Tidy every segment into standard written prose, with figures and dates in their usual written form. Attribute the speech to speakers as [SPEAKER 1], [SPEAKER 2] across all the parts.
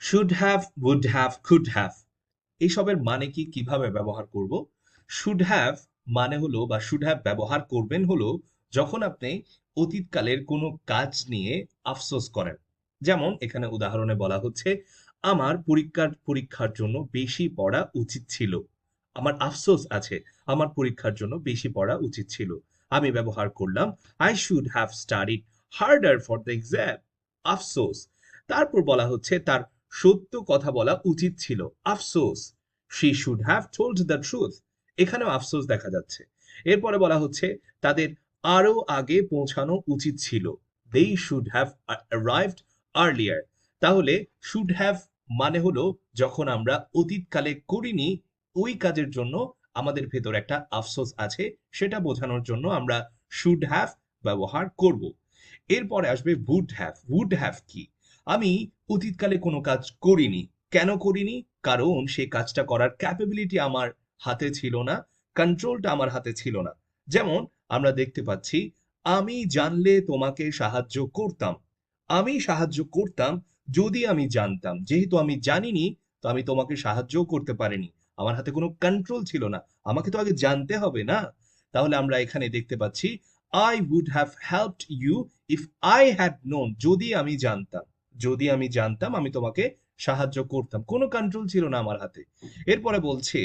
[SPEAKER 1] Should have, would have, could have এইসবের মানে কি, কিভাবে ব্যবহার করব? শুড হ্যাভ মানে হলো বা শুড হ্যাভ ব্যবহার করবেন হলো যখন আপনি অতীতকালের কোনো কাজ নিয়ে আফসোস করেন। যেমন এখানে উদাহরণে বলা হচ্ছে, আমার পরীক্ষার জন্য বেশি পড়া উচিত ছিল। আমার আফসোস আছে, আমার পরীক্ষার জন্য বেশি পড়া উচিত ছিল। আমি ব্যবহার করলাম I should have studied harder for the exam. আফসোস। তারপর বলা হচ্ছে তার সত্য কথা বলা উচিত ছিল। আফসোস। She should have told the truth. এখানেও আফসোস দেখা যাচ্ছে। এরপরে বলা হচ্ছে তাদের আরো আগে পৌঁছানো উচিত ছিল। They should have arrived earlier. তাহলে should have মানে হলো যখন আমরা অতীতকালে করিনি ওই কাজের জন্য আমাদের ভেতর একটা আফসোস আছে, সেটা বোঝানোর জন্য আমরা should have ব্যবহার করব। এরপরে আসবে would have। would have কি? আমি অতীতকালে কোনো কাজ করিনি। কেন করিনি? কারণ সেই কাজটা করার ক্যাপাবিলিটি আমার হাতে ছিল না, কন্ট্রোলটা আমার হাতে ছিল না। যেমন আমরা দেখতে পাচ্ছি, আমি জানলে তোমাকে সাহায্য করতাম। আমি সাহায্য করতাম যদি আমি জানতাম। যেহেতু আমি জানিনি, তো আমি তোমাকে সাহায্যও করতে পারিনি। আমার হাতে কোনো কন্ট্রোল ছিল না। আমাকে তো আগে জানতে হবে না? তাহলে আমরা এখানে দেখতে পাচ্ছি, I would have helped you if I had known। যদি আমি জানতাম। যদি আমি জানতাম আমি তোমাকে সাহায্য করতাম। কোনো কন্ট্রোল ছিল না আমার হাতে। এরপরে বলছে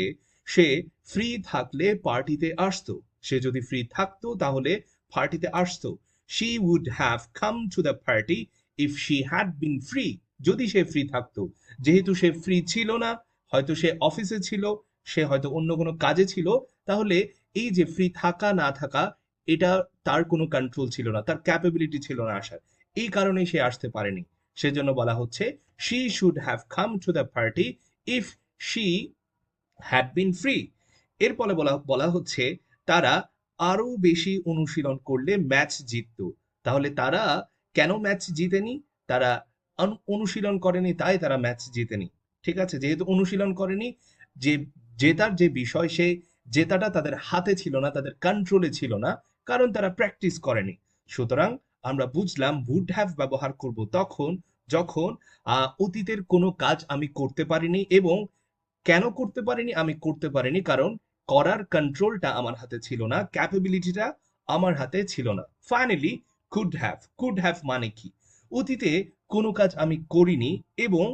[SPEAKER 1] সে ফ্রি থাকলে পার্টিতে আসতো। সে যদি ফ্রি থাকতো তাহলে পার্টিতে আসতো। She would have come to the party if she had been free। যদি সে ফ্রি থাকতো। যেহেতু সে ফ্রি ছিল না, হয়তো সে অফিসে ছিল, সে হয়তো অন্য কোনো কাজে ছিল, তাহলে এই যে ফ্রি থাকা না থাকা, এটা তার কোনো কন্ট্রোল ছিল না, তার ক্যাপাবিলিটি ছিল না আসার। এই কারণেই সে আসতে পারেনি। সেজন্য বলা হচ্ছে she should have come to the party if she had been free। এরপরে বলা বলা হচ্ছে তারা আরো বেশি অনুশীলন করলে ম্যাচ জিততো। তাহলে তারা কেন ম্যাচ জিতেনি? তারা অনুশীলন করেনি তাই তারা ম্যাচ জিতেনি। ঠিক আছে? যেহেতু অনুশীলন করেনি, যে জেতার যে বিষয়, সে জেতাটা তাদের হাতে ছিল না, তাদের কন্ট্রোলে ছিল না, কারণ তারা প্র্যাকটিস করেনি। সুতরাং আমরা বুঝলাম would have ব্যবহার করব তখন যখন অতীতের কোনো কাজ আমি করতে পারিনি, এবং কেন করতে পারিনি? আমি করতে পারিনি কারণ করার কন্ট্রোলটা আমার হাতে ছিল না, ক্যাপাবিলিটিটা আমার হাতে ছিল না। Finally could have. Could have মানে কি? অতীতে কোনো কাজ আমি করিনি, এবং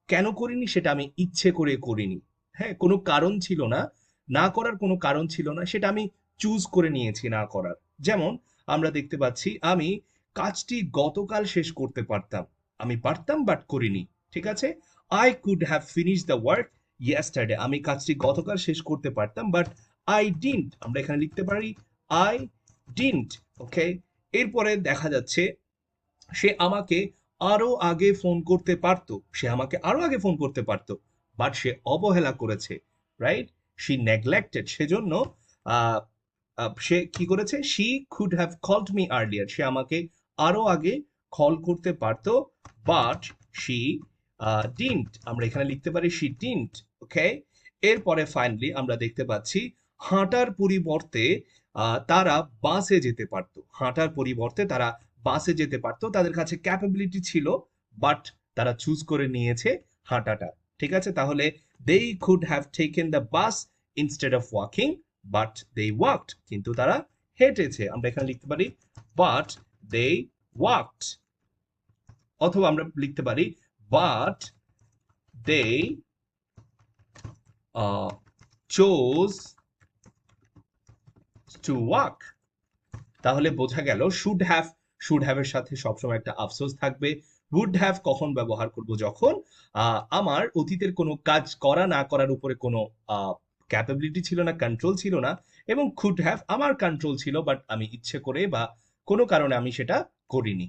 [SPEAKER 1] কেন করিনি সেটা আমি ইচ্ছে করে করিনি। হ্যাঁ, কোনো কারণ ছিল না, না করার কোনো কারণ ছিল না, সেটা আমি চুজ করে নিয়েছি না করার। যেমন আমরা দেখতে পাচ্ছি আমি কাজটি গতকাল শেষ করতে পারতাম। আমি পারতাম বাট করিনি। ঠিক আছে? I could have finished the work yesterday। আমি কাজটি গতকাল শেষ করতে পারতাম বাট I didn't। আমরা এখানে লিখতে পারি I didn't। ওকে? এরপরে দেখা যাচ্ছে সে আমাকে আরো আগে ফোন করতে পারতো। সে আমাকে আরো আগে ফোন করতে পারতো। বাট সে অবহেলা করেছে। রাইট? She neglected। সেজন্য আ সে কি করেছে? She could have called me earlier। সে আমাকে আরো আগে কল করতে পারতো, বাট she didn't। আমরা এখানে লিখতে পারি she didn't। ওকে? এরপরে ফাইনালি আমরা দেখতে পাচ্ছি হাঁটার পরিবর্তে তারা বাসে যেতে পারতো। হাঁটার পরিবর্তে তারা বাসে যেতে পারতো। তাদের কাছে ক্যাপাবিলিটি ছিল, বাট তারা চুজ করে নিয়েছে হাঁটাটা। ঠিক আছে? তাহলে they could have taken the bus instead of walking, but they walked। কিন্তু তারা হেঁটেছে। আমরা এখানে লিখতে পারি but they walked। অথবা আমরা লিখতে পারি but they chose to walk। তাহলে বোঝা গেল শুড হ্যাভ এর সাথে সবসময় একটা আফসোস থাকবে। উড হ্যাভ কখন ব্যবহার করব? যখন আমার অতীতের কোনো কাজ করা না করার উপরে কোনো ক্যাপাবিলিটি ছিল না, কন্ট্রোল ছিল না। এবং কুড হ্যাভ আমার কন্ট্রোল ছিল, বাট আমি ইচ্ছে করে বা কোনো কারণে আমি সেটা করিনি।